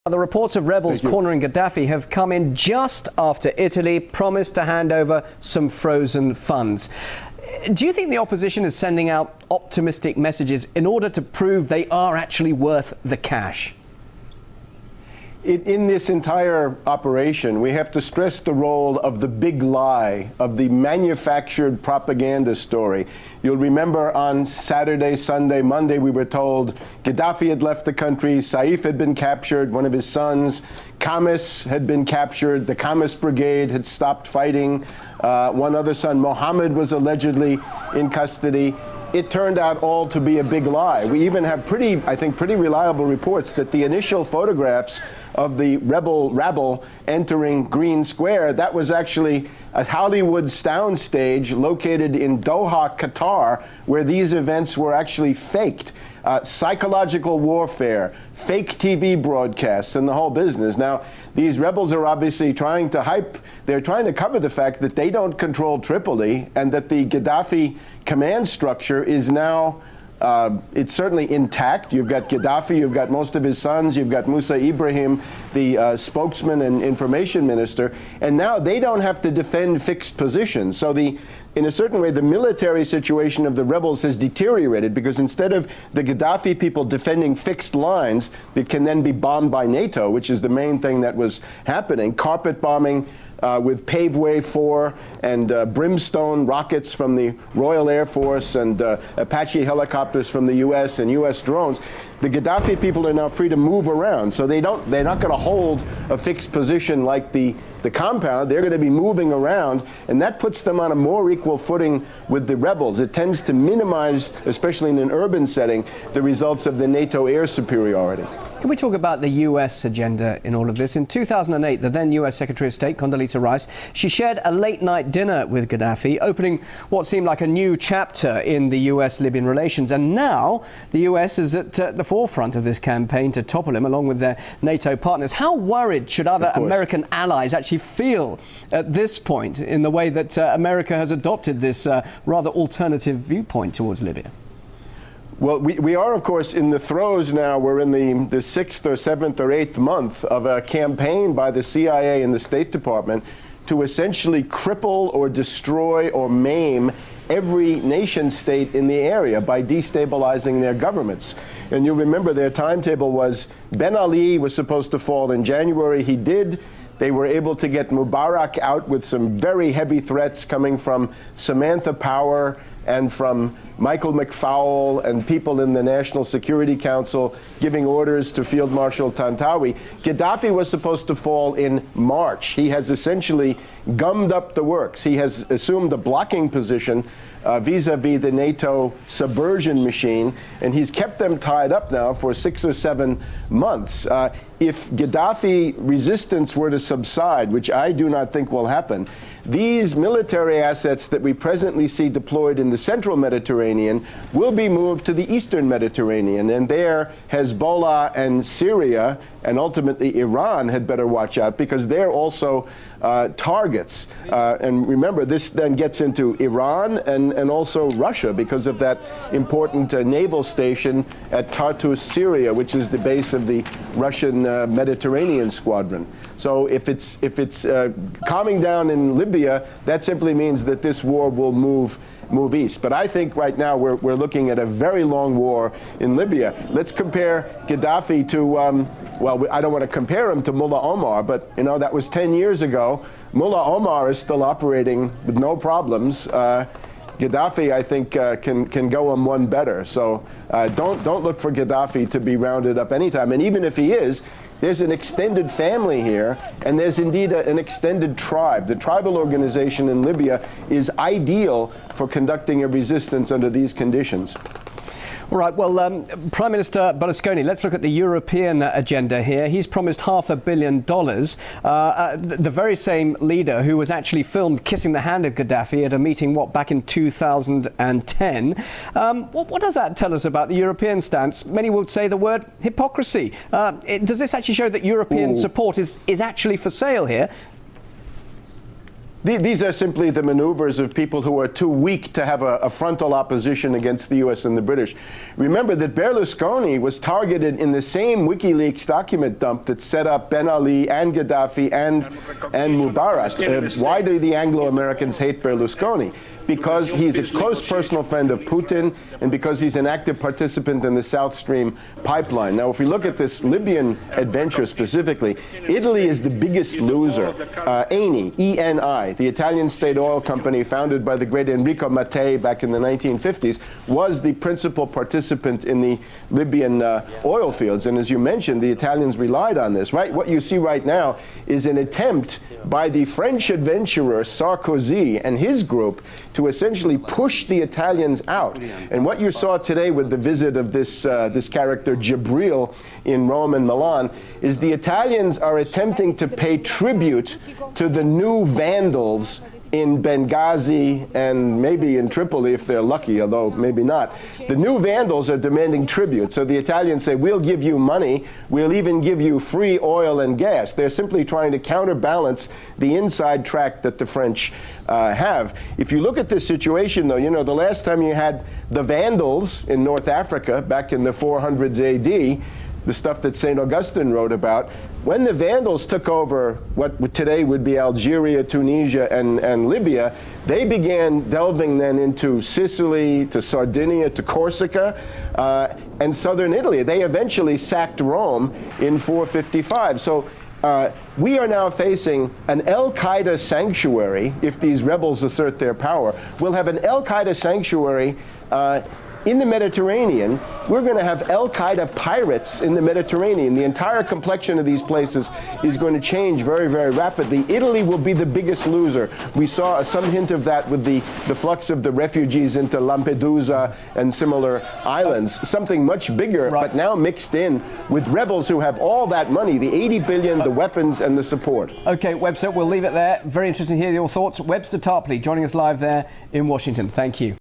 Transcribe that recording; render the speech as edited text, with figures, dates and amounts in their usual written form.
The reports of rebels cornering Gaddafi have come in just after Italy promised to hand over some frozen funds. Do you think the opposition is sending out optimistic messages in order to prove they are actually worth the cash? In this entire operation, we have to stress the role of the big lie, of the manufactured propaganda story. You'll remember on Saturday, Sunday, Monday, we were told Gaddafi had left the country, Saif had been captured, one of his sons, Khamis had been captured, the Khamis brigade had stopped fighting, one other son, Mohammed, was allegedly in custody. It turned out all to be a big lie. We even have pretty reliable reports that the initial photographs of the rebel rabble entering Green Square, that was actually a Hollywood soundstage located in Doha, Qatar, where these events were actually faked. Psychological warfare, fake TV broadcasts, and the whole business. Now, these rebels are obviously trying to cover the fact that they don't control Tripoli and that the Gaddafi command structure is now it's certainly intact. You've got Gaddafi, you've got most of his sons, you've got Musa Ibrahim, the spokesman and information minister, and now they don't have to defend fixed positions. So in a certain way, the military situation of the rebels has deteriorated because instead of the Gaddafi people defending fixed lines that can then be bombed by NATO, which is the main thing that was happening, carpet bombing with Paveway 4 and brimstone rockets from the Royal Air Force and Apache helicopters from the U.S. and U.S. drones, the Gaddafi people are now free to move around. So they're not going to hold a fixed position like the compound. They're going to be moving around, and that puts them on a more equal footing with the rebels. It tends to minimize, especially in an urban setting, the results of the NATO air superiority. Can we talk about the U.S. agenda in all of this? In 2008, the then U.S. Secretary of State, Condoleezza Rice, she shared a late-night dinner with Gaddafi, opening what seemed like a new chapter in the U.S.-Libyan relations. And now the U.S. is at the forefront of this campaign to topple him, along with their NATO partners. How worried should other American allies actually feel at this point in the way that America has adopted this rather alternative viewpoint towards Libya? Well, we are, of course, in the throes now. We're in the 6th or 7th or 8th month of a campaign by the CIA and the State Department to essentially cripple or destroy or maim every nation state in the area by destabilizing their governments. And you remember their timetable was Ben Ali was supposed to fall in January. He did. They were able to get Mubarak out with some very heavy threats coming from Samantha Power and from Michael McFaul and people in the National Security Council giving orders to Field Marshal Tantawi. Gaddafi was supposed to fall in March. He has essentially gummed up the works. He has assumed a blocking position vis-a-vis the NATO subversion machine, and he's kept them tied up now for 6 or 7 months. If Gaddafi resistance were to subside, which I do not think will happen, these military assets that we presently see deployed in the central Mediterranean will be moved to the eastern Mediterranean, and there Hezbollah and Syria and ultimately Iran had better watch out because they're also targets. And remember, this then gets into Iran and also Russia because of that important naval station at Tartus, Syria, which is the base of the Russian Mediterranean Squadron. So if it's calming down in Libya, that simply means that this war will move east. But I think right now we're looking at a very long war in Libya. Let's compare Gaddafi to, well, I don't want to compare him to Mullah Omar, but you know, that was 10 years ago. Mullah Omar is still operating with no problems. Gaddafi, I think, can go on one better. So don't look for Gaddafi to be rounded up anytime. And even if he is, there's an extended family here, and there's indeed an extended tribe. The tribal organization in Libya is ideal for conducting a resistance under these conditions. All right, well, Prime Minister Berlusconi, let's look at the European agenda here. He's promised $500 million. The very same leader who was actually filmed kissing the hand of Gaddafi at a meeting, back in 2010. What does that tell us about the European stance? Many would say the word hypocrisy. Does this actually show that European support is actually for sale here? These are simply the maneuvers of people who are too weak to have a frontal opposition against the U.S. and the British. Remember that Berlusconi was targeted in the same WikiLeaks document dump that set up Ben Ali and Gaddafi and Mubarak. Why do the Anglo-Americans hate Berlusconi? Because he's a close personal friend of Putin and because he's an active participant in the South Stream pipeline. Now, if we look at this Libyan adventure specifically, Italy is the biggest loser. Eni, E-N-I, the Italian state oil company founded by the great Enrico Mattei back in the 1950s, was the principal participant in the Libyan oil fields. And as you mentioned, the Italians relied on this, right? What you see right now is an attempt by the French adventurer Sarkozy and his group to essentially push the Italians out. And what you saw today with the visit of this character Jibril in Rome and Milan is the Italians are attempting to pay tribute to the new vandals in Benghazi and maybe in Tripoli if they're lucky, although maybe not. The new vandals are demanding tribute. So the Italians say, we'll give you money, we'll even give you free oil and gas. They're simply trying to counterbalance the inside track that the French have. If you look at this situation, though, you know, the last time you had the Vandals in North Africa, back in the 400s AD, the stuff that St. Augustine wrote about, when the Vandals took over what today would be Algeria, Tunisia, and Libya, they began delving then into Sicily, to Sardinia, to Corsica, and southern Italy. They eventually sacked Rome in 455. So we are now facing an Al-Qaeda sanctuary. If these rebels assert their power, we'll have an Al-Qaeda sanctuary in the Mediterranean. We're going to have Al-Qaeda pirates in the Mediterranean. The entire complexion of these places is going to change very, very rapidly. Italy will be the biggest loser. We saw some hint of that with the flux of the refugees into Lampedusa and similar islands. Something much bigger, but now mixed in with rebels who have all that money, the 80 billion, the weapons, and the support. Okay, Webster, we'll leave it there. Very interesting to hear your thoughts. Webster Tarpley joining us live there in Washington. Thank you.